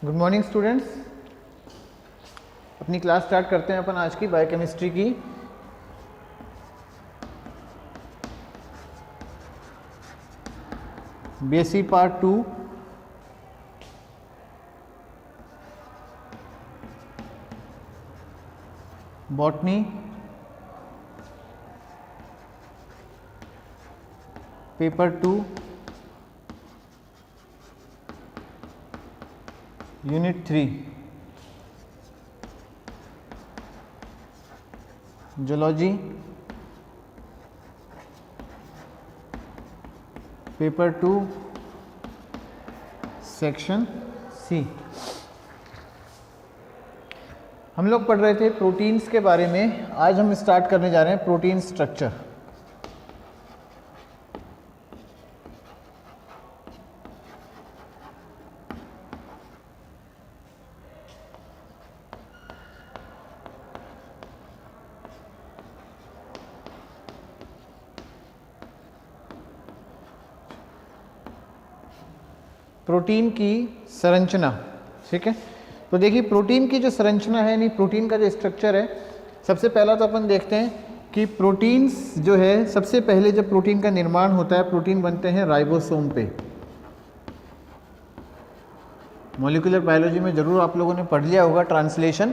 Good morning students. अपनी class start करते हैं अपन आज की बायोकेमिस्ट्री की। BSc part 2 botany, paper 2 unit 3 zoology, paper 2 section C. हम लोग पढ़ रहे थे प्रोटीन्स के बारे में। आज हम स्टार्ट करने जा रहे हैं प्रोटीन स्ट्रक्चर। प्रोटीन की संरचना, ठीक है। तो देखिए प्रोटीन की जो संरचना है, यानी प्रोटीन का जो स्ट्रक्चर है, सबसे पहला तो अपन देखते हैं कि प्रोटीन्स जो है, सबसे पहले जब प्रोटीन का निर्माण होता है, प्रोटीन बनते हैं राइबोसोम पे। मॉलिक्यूलर बायोलॉजी में जरूर आप लोगों ने पढ़ लिया होगा ट्रांसलेशन।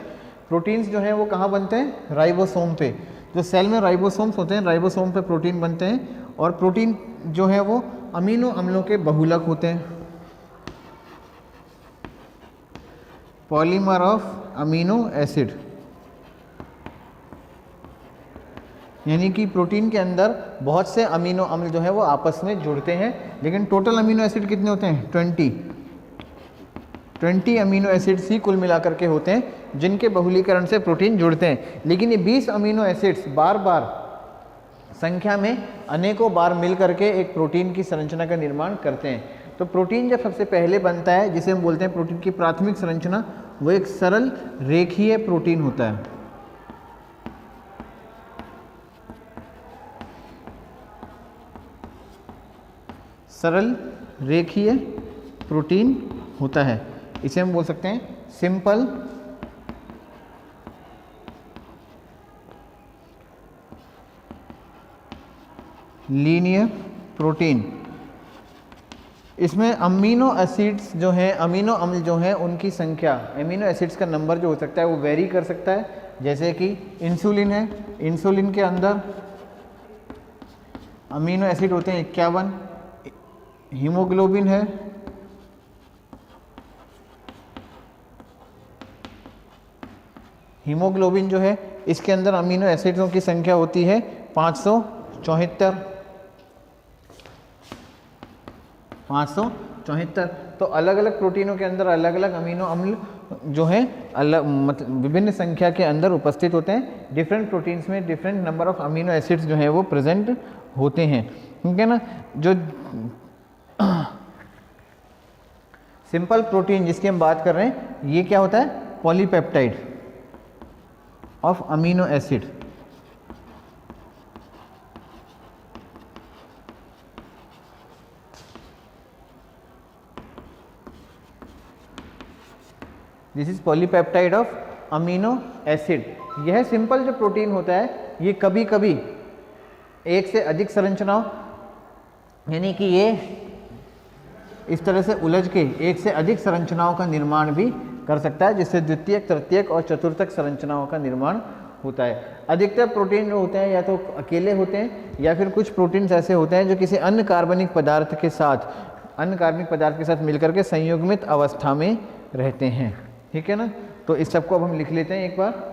प्रोटीन्स जो हैं वो कहाँ बनते हैं? राइबोसोम पे। जो सेल में राइबोसोम्स होते हैं, राइबोसोम पे प्रोटीन बनते हैं। और प्रोटीन जो है वो अमीनो अम्लों के बहुलक होते हैं, पॉलीमर ऑफ अमीनो एसिड। यानी कि प्रोटीन के अंदर बहुत से अमीनो अम्ल जो है वो आपस में जुड़ते हैं, लेकिन टोटल अमीनो एसिड कितने होते हैं? 20 अमीनो एसिड्स ही कुल मिलाकर के होते हैं, जिनके बहुलीकरण से प्रोटीन जुड़ते हैं। लेकिन ये 20 अमीनो एसिड्स बार बार संख्या में अनेकों बार मिल करके एक प्रोटीन की संरचना का निर्माण करते हैं। तो प्रोटीन जब सबसे पहले बनता है, जिसे हम बोलते हैं प्रोटीन की प्राथमिक संरचना, वो एक सरल रेखीय प्रोटीन होता है। सरल रेखीय प्रोटीन होता है, इसे हम बोल सकते हैं सिंपल लीनियर प्रोटीन। इसमें अमीनो एसिड्स जो हैं, अमीनो अम्ल जो हैं, उनकी संख्या, अमीनो एसिड्स का नंबर जो हो सकता है वो वेरी कर सकता है। जैसे कि इंसुलिन है, इंसुलिन के अंदर अमीनो एसिड होते हैं 51। हीमोग्लोबिन है, हीमोग्लोबिन जो है, इसके अंदर अमीनो एसिड्सों की संख्या होती है 574। तो अलग अलग प्रोटीनों के अंदर अलग अलग अमीनो अम्ल जो हैं अलग, मतलब विभिन्न संख्या के अंदर उपस्थित होते हैं। डिफरेंट प्रोटीन्स में different number of amino acids जो हैं वो प्रेजेंट होते हैं, ठीक है ना। जो सिंपल प्रोटीन जिसकी हम बात कर रहे हैं, ये क्या होता है? Polypeptide of amino acid. This is polypeptide of amino acid. यह सिंपल जो प्रोटीन होता है, ये कभी कभी एक से अधिक संरचनाओं, यानी कि ये इस तरह से उलझ के एक से अधिक संरचनाओं का निर्माण भी कर सकता है, जिससे द्वितीयक, तृतीयक और चतुर्थक संरचनाओं का निर्माण होता है। अधिकतर प्रोटीन जो होते हैं या तो अकेले होते हैं, या फिर कुछ प्रोटीन्स ऐसे होते हैं जो किसी अन्य कार्बनिक पदार्थ के साथ मिलकर के संयुग्मित अवस्था में रहते हैं, ठीक है ना। तो इस सबको अब हम लिख लेते हैं एक बार।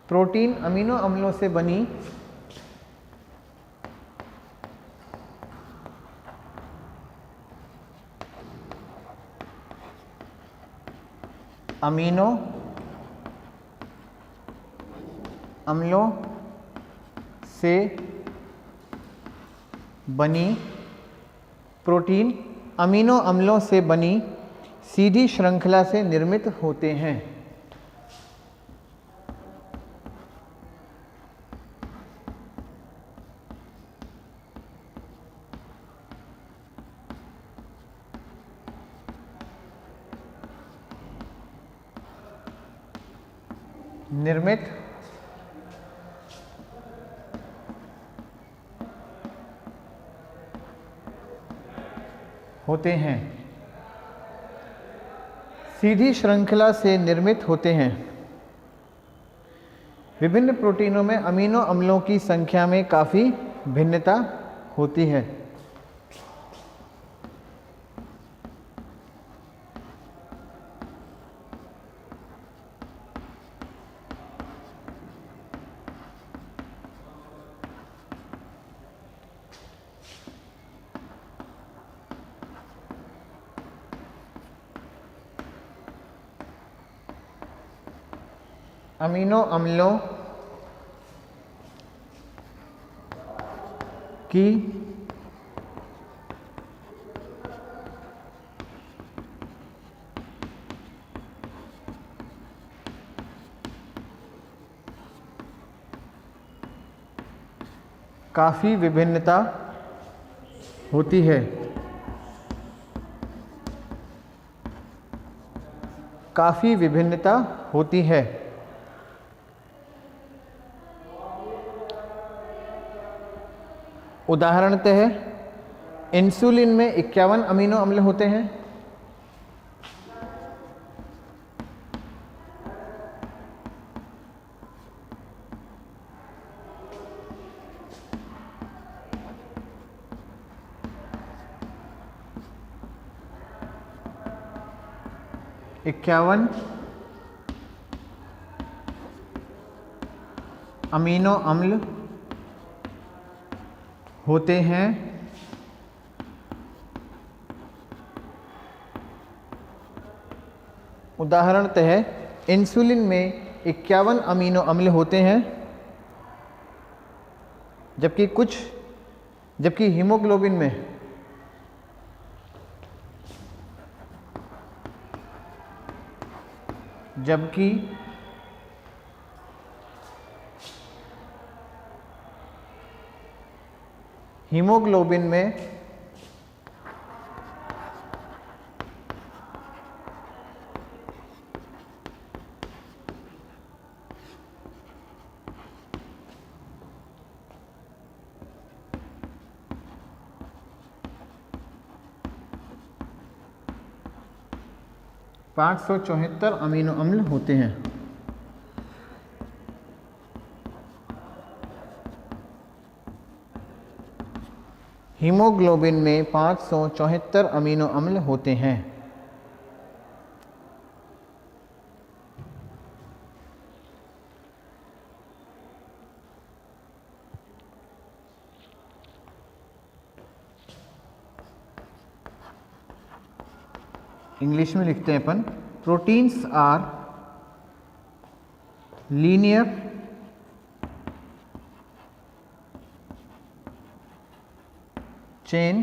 प्रोटीन अमीनो अम्लों से बनी अमीनो अम्लों से बनी प्रोटीन अमीनो अम्लों से बनी सीधी श्रृंखला से निर्मित होते हैं। निर्मित होते हैं, सीधी श्रृंखला से निर्मित होते हैं। विभिन्न प्रोटीनों में अमीनो अम्लों की संख्या में काफ़ी भिन्नता होती है। अमीनो अम्लों की काफ़ी विभिन्नता होती है। काफ़ी विभिन्नता होती है। उदाहरणतः इंसुलिन में 51 अमीनो अम्ल होते हैं। इक्यावन अमीनो अम्ल होते हैं। उदाहरणतः इंसुलिन में 51 अमीनो अम्ल होते हैं, जबकि हीमोग्लोबिन में जबकि हीमोग्लोबिन में 574 अमीनो अम्ल होते हैं। हीमोग्लोबिन में 574 अमीनो अम्ल होते हैं। इंग्लिश में लिखते हैं अपन, proteins are linear chain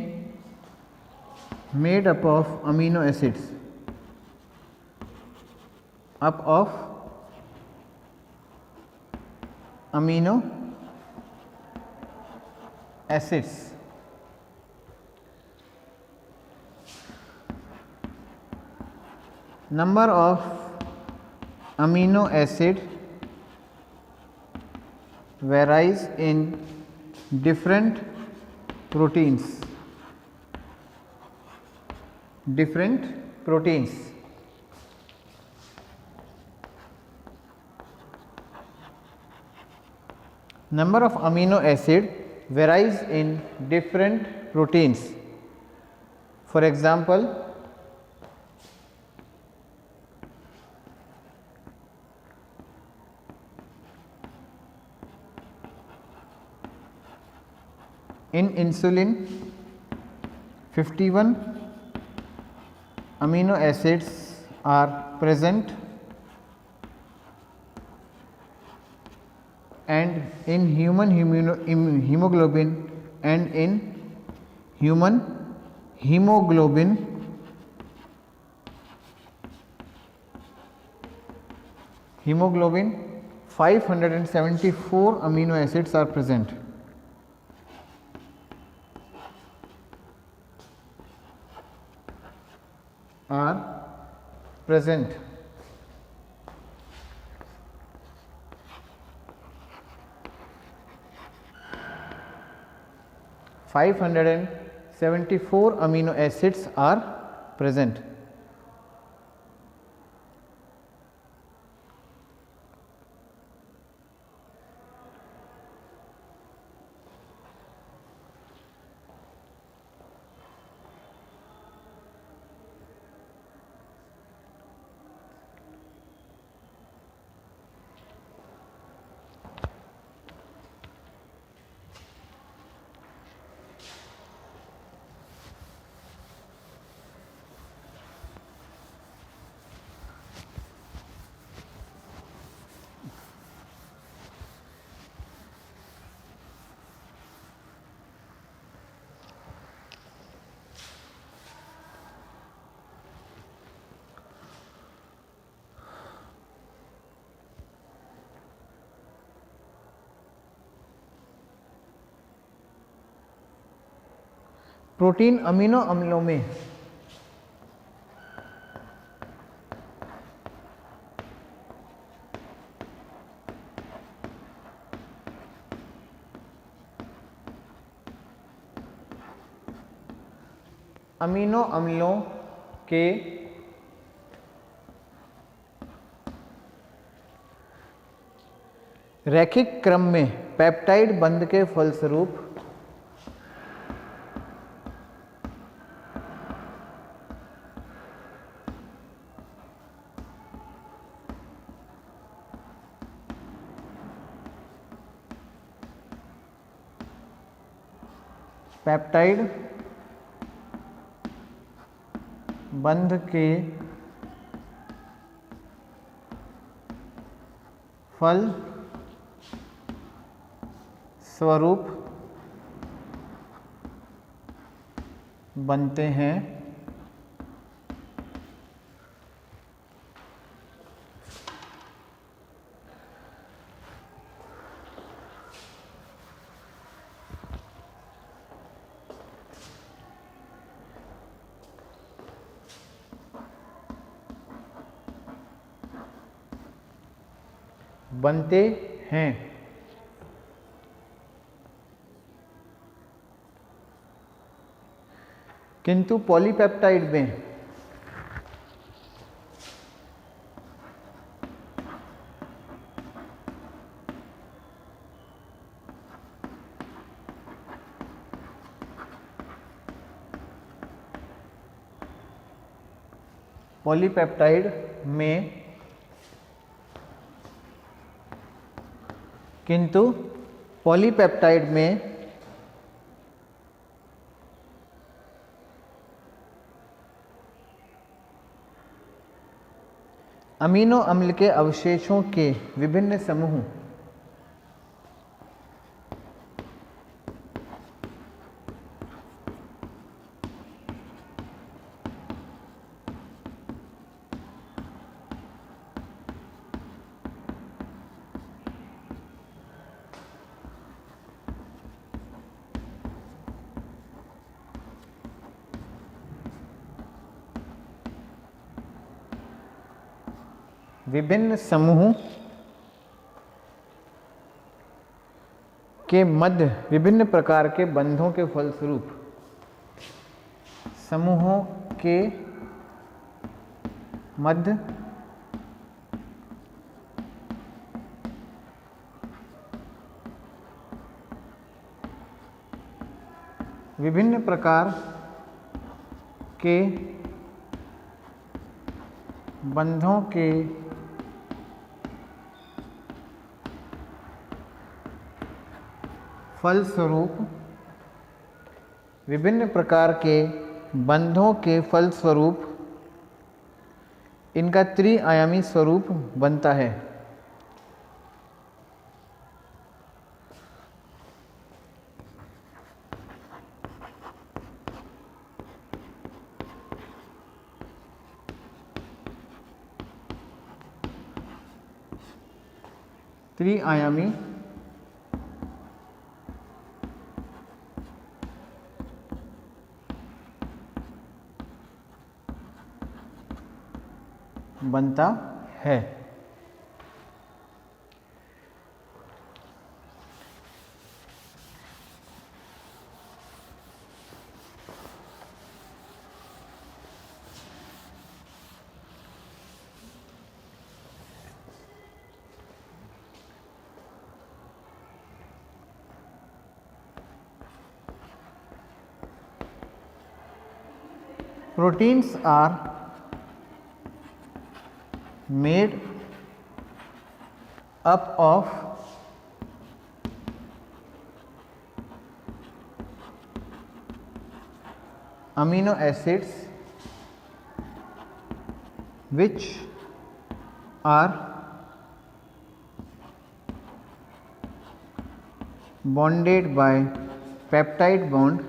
made up of amino acids amino acids. Number of amino acid varies in different proteins. Number of amino acid varies in different proteins. For example, in insulin 51 amino acids are present, and in human hemoglobin and in human haemoglobin hemoglobin 574 amino acids are present. Are present. Five hundred and 74 amino acids are present. Protein amino अम्लों में amino अम्लों के रैखिक क्रम में peptide बंध के फलस्वरूप peptide बंध के फल स्वरूप बनते हैं। बनते हैं किंतु पॉलीपेप्टाइड में पॉलीपेप्टाइड में अमीनो अम्ल के अवशेषों के विभिन्न समूह के मध्य विभिन्न प्रकार के बंधों के फलस्वरूप समूहों के मध्य विभिन्न प्रकार के बंधों के फलस्वरूप विभिन्न प्रकार के बंधों के फलस्वरूप इनका त्रि-आयामी स्वरूप बनता है। त्रिआयामी बनता है। Proteins are made up of amino acids which are bonded by peptide bond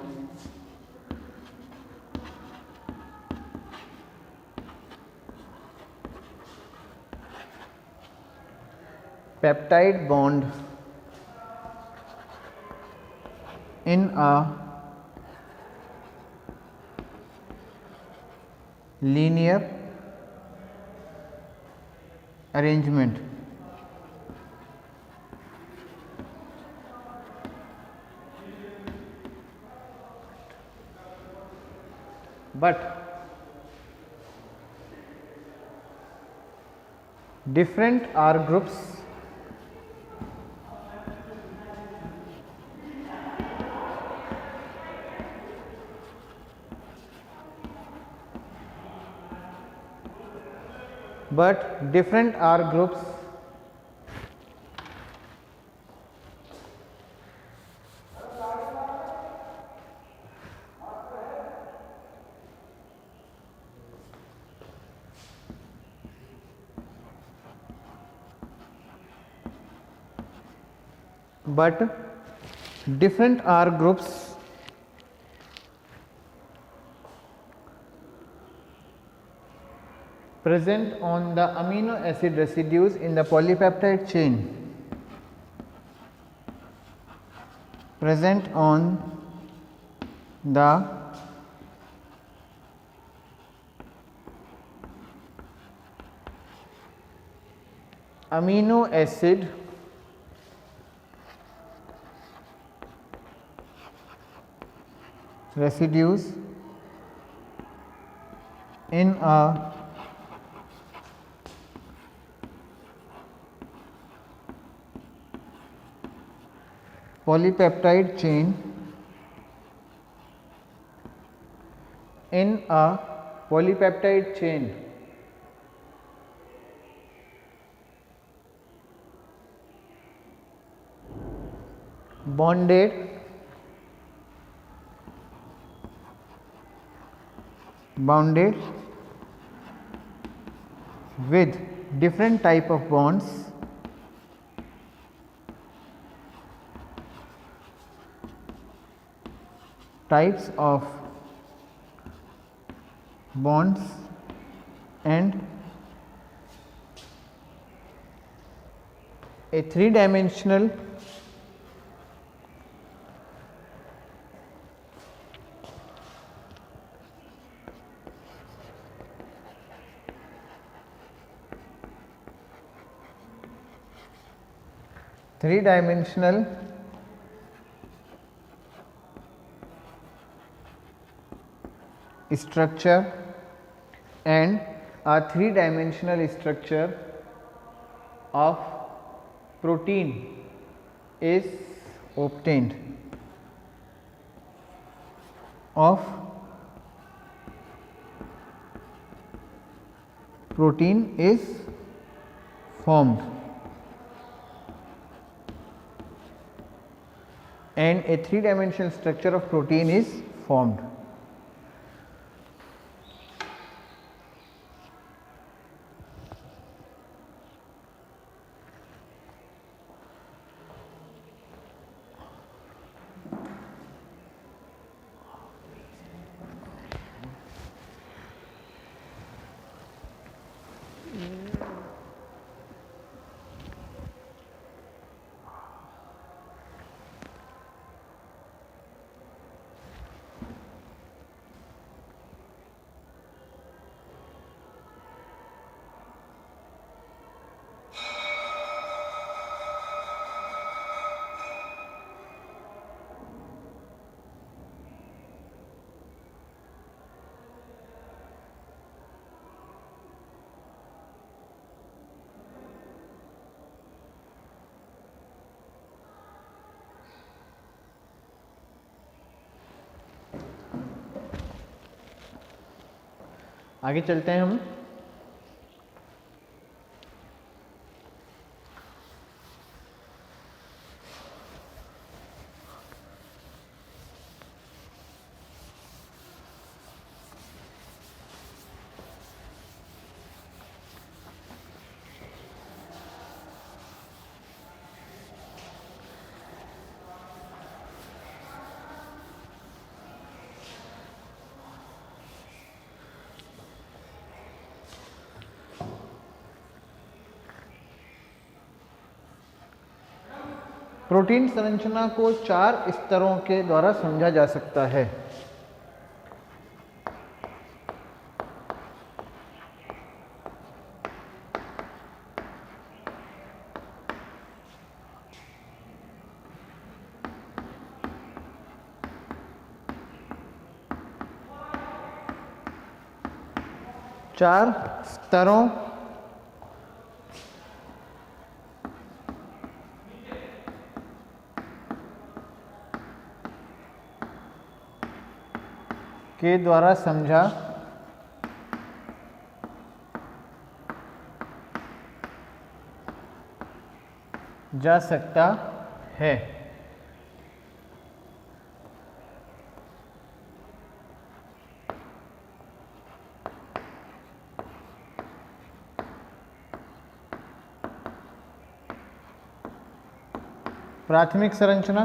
in a linear arrangement. But different R groups present on the amino acid residues in the polypeptide chain, present on the amino acid residues in a polypeptide chain bonded with different type of bonds types of bonds and a three-dimensional structure and a three-dimensional structure of protein is obtained, protein is formed, and a three-dimensional structure of protein is formed. आगे चलते हैं हम। Protein संरचना को 4 स्तरों के द्वारा समझा जा सकता है। चार स्तरों के द्वारा समझा जा सकता है। प्राथमिक संरचना,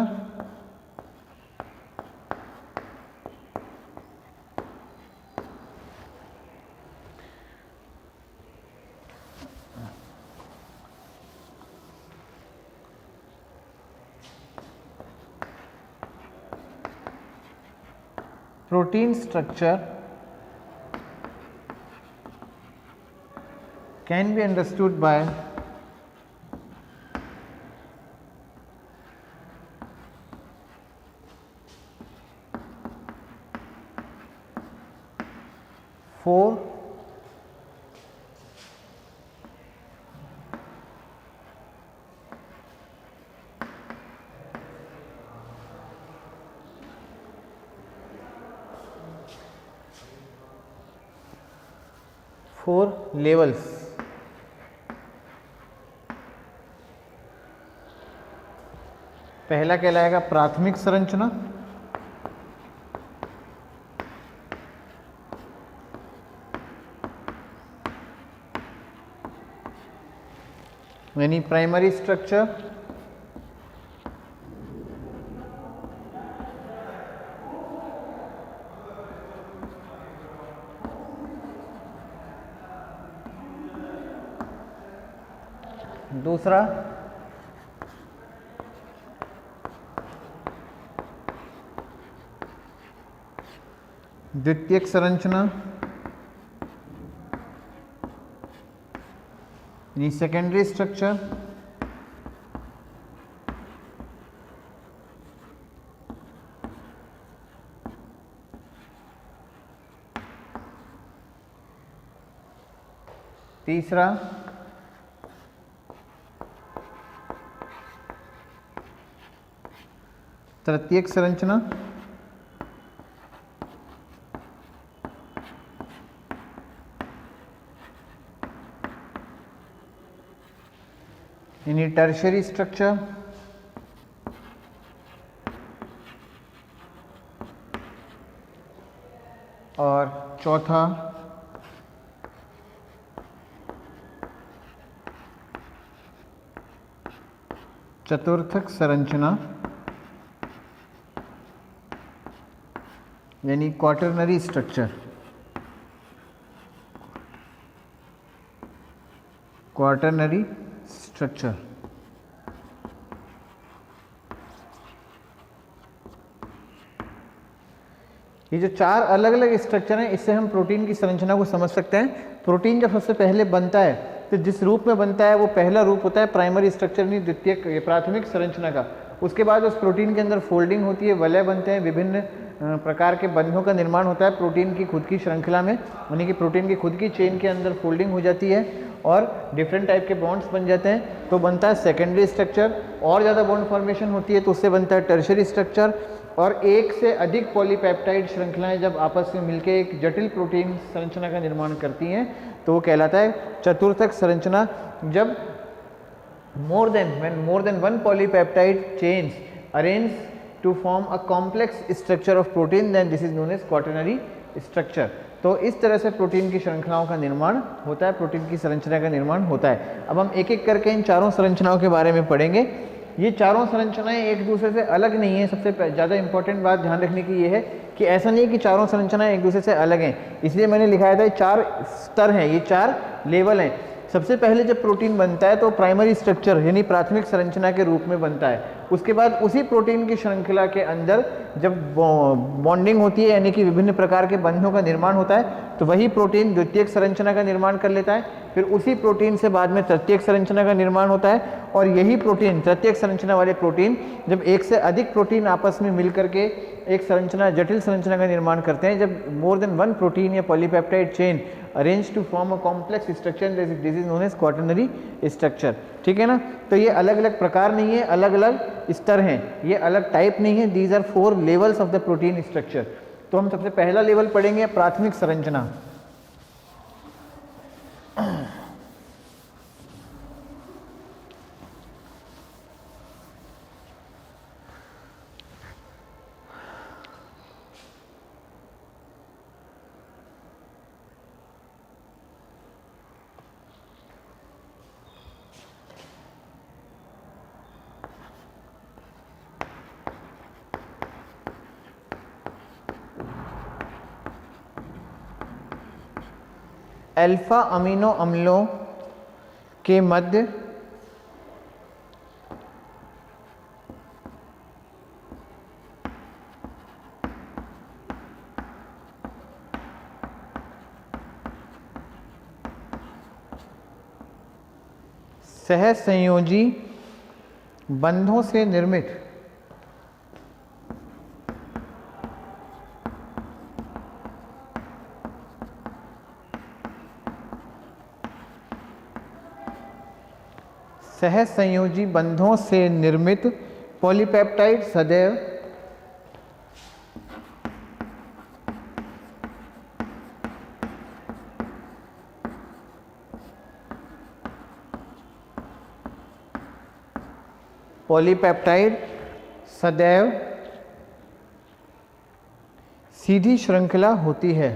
protein structure can be understood by four levels। पहला कहलाएगा प्राथमिक संरचना, यानी प्राइमरी स्ट्रक्चर। दूसरा द्वितीयक संरचना, यानी सेकेंडरी स्ट्रक्चर। तीसरा तृतीयक संरचना, यानी टर्शियरी स्ट्रक्चर। और चौथा चतुर्थक संरचना, यानी क्वाटरनरी स्ट्रक्चर। क्वाटरनरी स्ट्रक्चर ये जो 4 अलग अलग स्ट्रक्चर हैं, इससे हम प्रोटीन की संरचना को समझ सकते हैं। प्रोटीन जब सबसे पहले बनता है तो जिस रूप में बनता है वो पहला रूप होता है प्राइमरी स्ट्रक्चर, यानी द्वितीयक प्राथमिक संरचना का। उसके बाद उस प्रोटीन के अंदर फोल्डिंग होती है, वलय बनते हैं, विभिन्न प्रकार के बंधों का निर्माण होता है प्रोटीन की खुद की श्रृंखला में, यानी कि प्रोटीन की खुद की चेन के अंदर फोल्डिंग हो जाती है। और डिफरेंट टाइप के बॉन्ड्स बन जाते हैं तो बनता है सेकेंडरी स्ट्रक्चर, और ज़्यादा बॉन्ड फॉर्मेशन होती है तो उससे बनता है टर्शियरी स्ट्रक्चर, और एक से अधिक पॉलीपेप्टाइड श्रृंखलाएं जब आपस में मिलकर एक जटिल प्रोटीन संरचना का निर्माण करती हैं तो वो कहलाता है चतुर्थक संरचना। जब more than one polypeptide chains arrange to form a complex structure of protein, then this is known as quaternary structure। तो इस तरह से प्रोटीन की श्रृंखलाओं का निर्माण होता है, प्रोटीन की संरचना का निर्माण होता है। अब हम एक एक करके इन चारों संरचनाओं के बारे में पढ़ेंगे। ये चारों संरचनाएं एक दूसरे से अलग नहीं है। सबसे ज़्यादा इंपॉर्टेंट बात ध्यान रखने की ये है कि ऐसा नहीं है कि चारों संरचनाएं एक दूसरे से अलग हैं, इसलिए मैंने लिखाया था 4 स्तर हैं, ये 4 लेवल हैं। सबसे पहले जब प्रोटीन बनता है तो प्राइमरी स्ट्रक्चर यानी प्राथमिक संरचना के रूप में बनता है। उसके बाद उसी प्रोटीन की श्रृंखला के अंदर जब बॉन्डिंग होती है यानी कि विभिन्न प्रकार के बंधों का निर्माण होता है तो वही प्रोटीन द्वितीयक संरचना का निर्माण कर लेता है। फिर उसी प्रोटीन से बाद में तृतीयक संरचना का निर्माण होता है, और यही प्रोटीन तृतीयक संरचना वाले प्रोटीन जब एक से अधिक प्रोटीन आपस में मिलकर के एक संरचना जटिल संरचना का निर्माण करते हैं, जब मोर देन वन प्रोटीन या polypeptide chain arrange to form a complex structure, this is known as quaternary structure. ठीक है ना। तो ये अलग अलग प्रकार नहीं है, अलग अलग स्तर हैं, ये अलग टाइप नहीं है। These are 4 levels of the protein structure. तो हम सबसे पहला लेवल पढ़ेंगे प्राथमिक संरचना। अल्फा अमीनो अम्लों के मध्य सहसंयोजी बंधों से निर्मित सहसंयोजी बंधों से निर्मित पॉलीपेप्टाइड सदैव सीधी श्रृंखला होती है।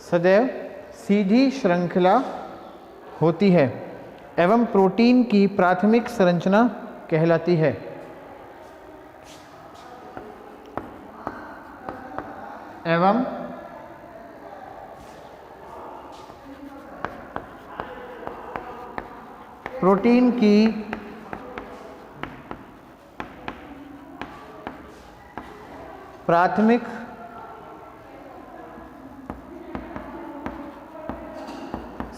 सदैव सीधी श्रृंखला होती है एवं प्रोटीन की प्राथमिक संरचना कहलाती है। एवं प्रोटीन की प्राथमिक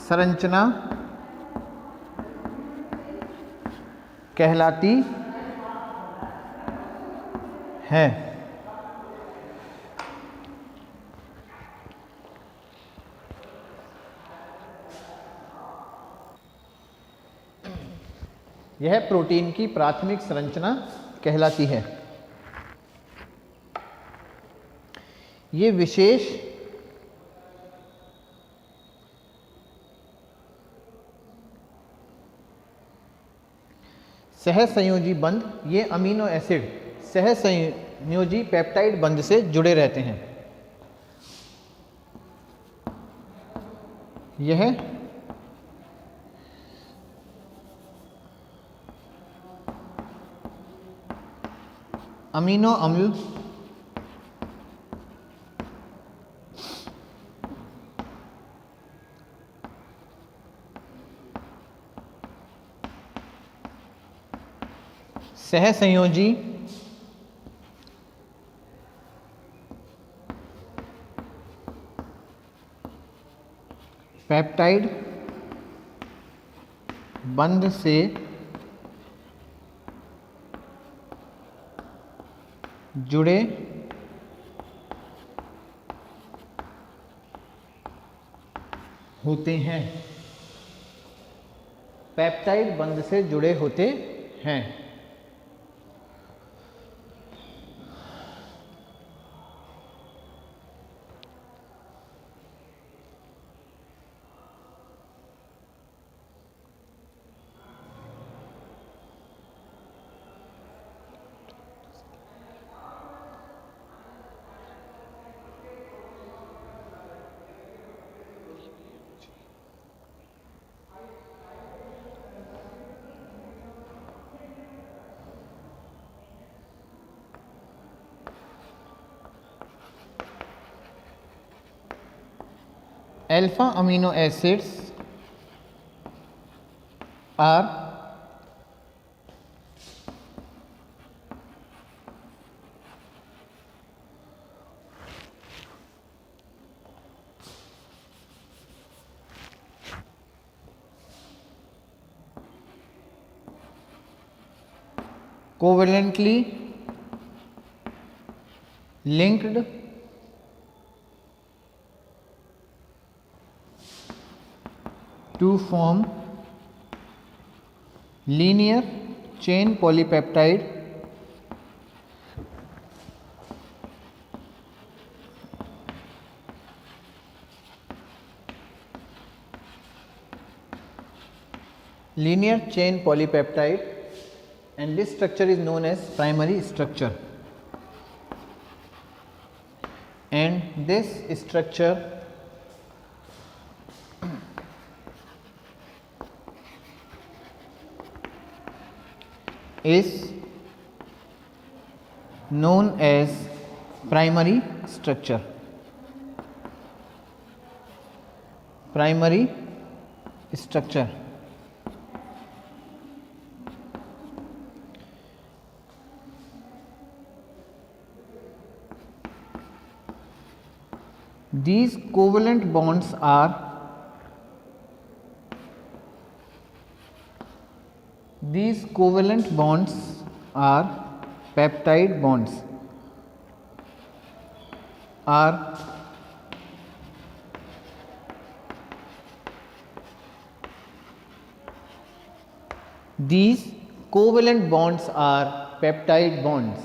संरचना कहलाती है। यह प्रोटीन की प्राथमिक संरचना कहलाती है। ये विशेष सहसंयोजी बंध ये अमीनो एसिड सहसंयोजी पेप्टाइड बंध से जुड़े रहते हैं। यह अमीनो अम्ल सहसंयोजी पेप्टाइड बंध से जुड़े होते हैं। पेप्टाइड बंध से जुड़े होते हैं। Alpha amino acids are covalently linked to form linear chain polypeptide and this structure is known as primary structure, and this structure is known as primary structure. Primary structure. These covalent bonds are peptide bonds. These covalent bonds are peptide bonds.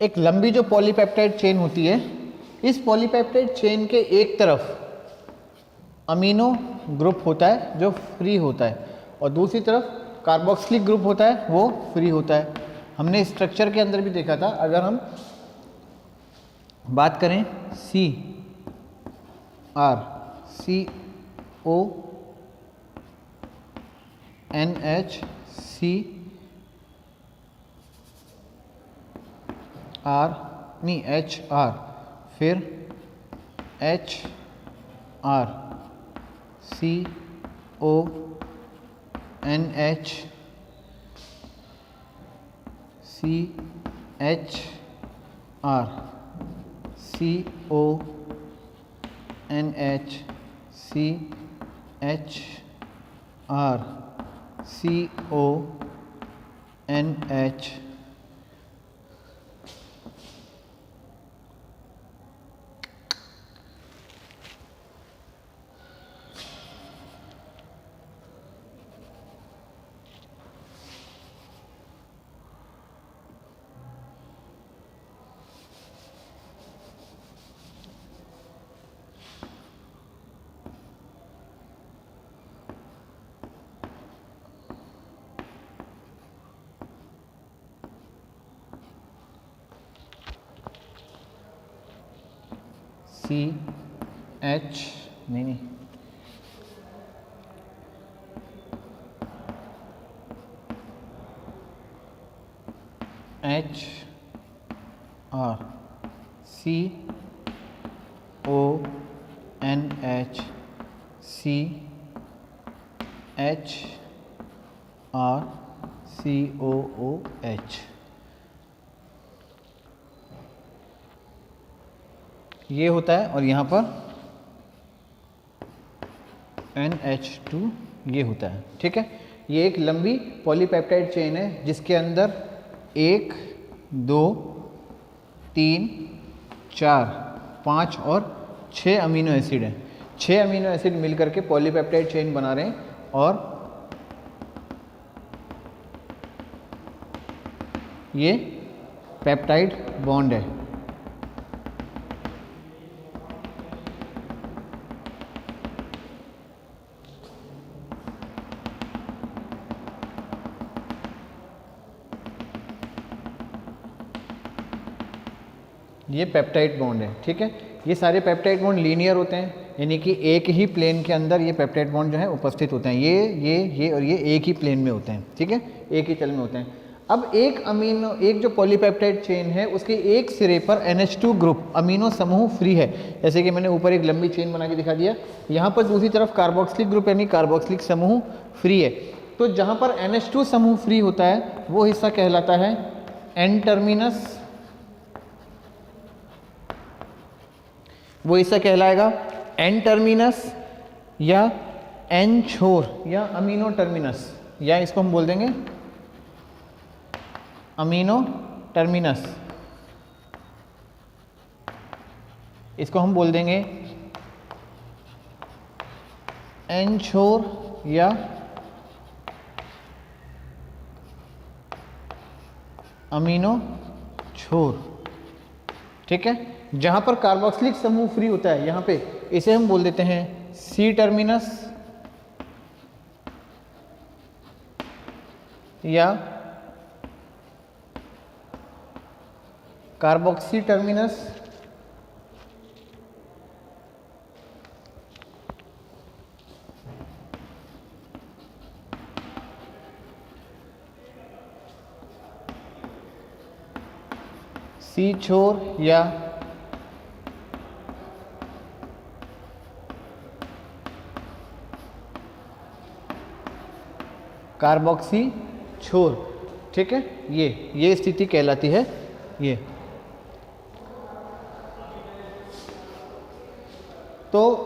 एक लंबी जो polypeptide chain होती है, इस polypeptide chain के एक तरफ amino group होता है जो फ्री होता है और दूसरी तरफ कार्बोक्सिलिक ग्रुप होता है वो फ्री होता है। हमने स्ट्रक्चर के अंदर भी देखा था। अगर हम बात करें C R C O N H C R नहीं एच आर, फिर H R C O N H C H R C O N H C H R C O N H CH नहीं HR CONH CHRCOOH, ये होता है। और यहाँ पर NH2 ये होता है। ठीक है, ये एक लंबी पॉलीपेप्टाइड चेन है जिसके अंदर 1 2 3 4 5 और 6 अमीनो एसिड हैं। 6 अमीनो एसिड मिलकर के पॉलीपेप्टाइड चेन बना रहे हैं और ये पेप्टाइड बॉन्ड है। ये पेप्टाइड बॉन्ड है। ठीक है, ये सारे पेप्टाइड बॉन्ड लीनियर होते हैं, यानी कि एक ही प्लेन के अंदर ये पेप्टाइड बॉन्ड जो है उपस्थित होते हैं। ये और ये एक ही प्लेन में होते हैं। ठीक है, एक ही तल में होते हैं। अब एक जो पॉलीपेप्टाइड चेन है उसके एक सिरे पर NH2 ग्रुप अमीनो समूह फ्री है, जैसे कि मैंने ऊपर एक लंबी चेन बना के दिखा दिया। यहाँ पर दूसरी तरफ कार्बोक्सिलिक ग्रुप यानी कार्बोक्सिलिक समूह फ्री है। तो जहाँ पर NH2 समूह फ्री होता है वो हिस्सा कहलाता है N टर्मिनस, वो हिस्सा कहलाएगा N टर्मिनस या N छोर या अमीनो टर्मिनस, या इसको हम बोल देंगे अमीनो टर्मिनस। इसको हम बोल देंगे N छोर या अमीनो छोर। ठीक है, जहां पर कार्बोक्सिलिक समूह फ्री होता है यहाँ पे इसे हम बोल देते हैं C टर्मिनस या कार्बोक्सी टर्मिनस। C छोर या कार्बोक्सी छोर। ठीक है, ये स्थिति कहलाती है ये। तो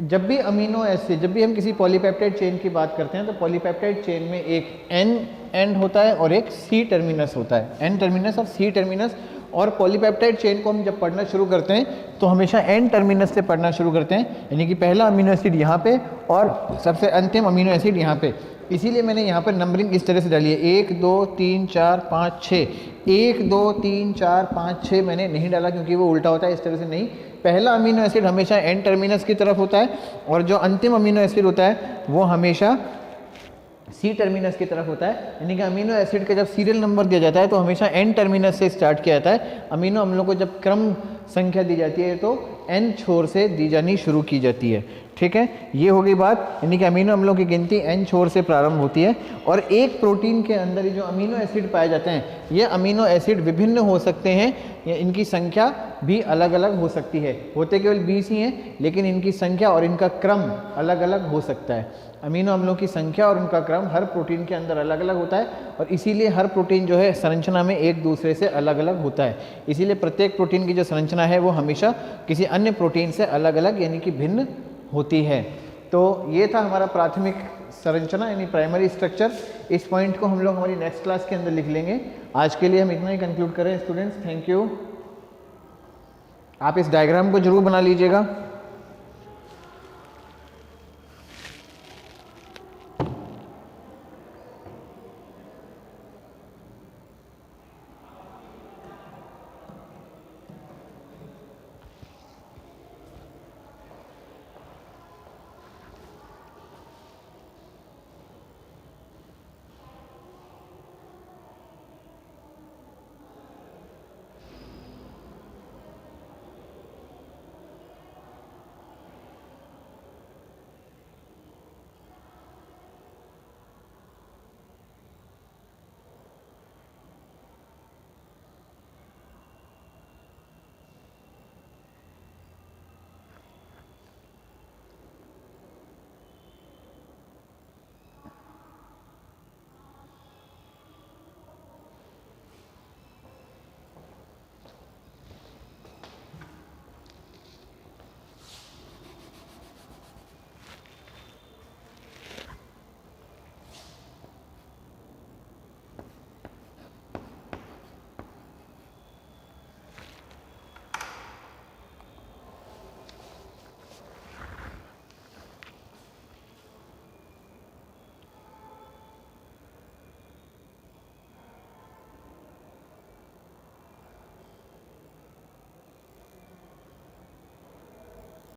जब भी अमीनो एसिड, जब भी हम किसी पॉलीपेप्टाइड चेन की बात करते हैं तो पॉलीपेप्टाइड चेन में एक N एंड होता है और एक C टर्मिनस होता है, N टर्मिनस और C टर्मिनस। और पॉलीपेप्टाइड चेन को हम जब पढ़ना शुरू करते हैं तो हमेशा N टर्मिनस से पढ़ना शुरू करते हैं, यानी कि पहला अमीनो एसिड यहाँ पे और सबसे अंतिम अमीनो एसिड यहाँ पे। इसीलिए मैंने यहाँ पर नंबरिंग इस तरह से डाली है 1 2 3 4 5 6। 1 2 3 4 5 6 मैंने नहीं डाला क्योंकि वो उल्टा होता है, इस तरह से नहीं। पहला अमीनो एसिड हमेशा N टर्मिनस की तरफ होता है और जो अंतिम अमीनो एसिड होता है वो हमेशा C टर्मिनस की तरफ होता है। यानी कि अमीनो एसिड का जब सीरियल नंबर दिया जाता है तो हमेशा N टर्मिनस से स्टार्ट किया जाता है। अमीनो अम्लों को जब क्रम संख्या दी जाती है तो N छोर से दी जानी शुरू की जाती है। ठीक है, ये हो गई बात, यानी कि अमीनो अम्लों की गिनती N छोर से प्रारंभ होती है। और एक प्रोटीन के अंदर ये जो अमीनो एसिड पाए जाते हैं ये अमीनो एसिड विभिन्न हो सकते हैं, इनकी संख्या भी अलग अलग हो सकती है। होते केवल 20 ही हैं लेकिन इनकी संख्या और इनका क्रम अलग अलग हो सकता है। अमीनो अम्लों की संख्या और उनका क्रम हर प्रोटीन के अंदर अलग अलग होता है और इसीलिए हर प्रोटीन जो है संरचना में एक दूसरे से अलग अलग होता है। इसीलिए प्रत्येक प्रोटीन की जो संरचना है वो हमेशा किसी अन्य प्रोटीन से अलग अलग यानी कि भिन्न होती है। तो ये था हमारा प्राथमिक संरचना यानी प्राइमरी स्ट्रक्चर। इस पॉइंट को हम लोग हमारी नेक्स्ट क्लास के अंदर लिख लेंगे। आज के लिए हम इतना ही कंक्लूड करें स्टूडेंट्स। Thank you. आप इस डायग्राम को जरूर बना लीजिएगा।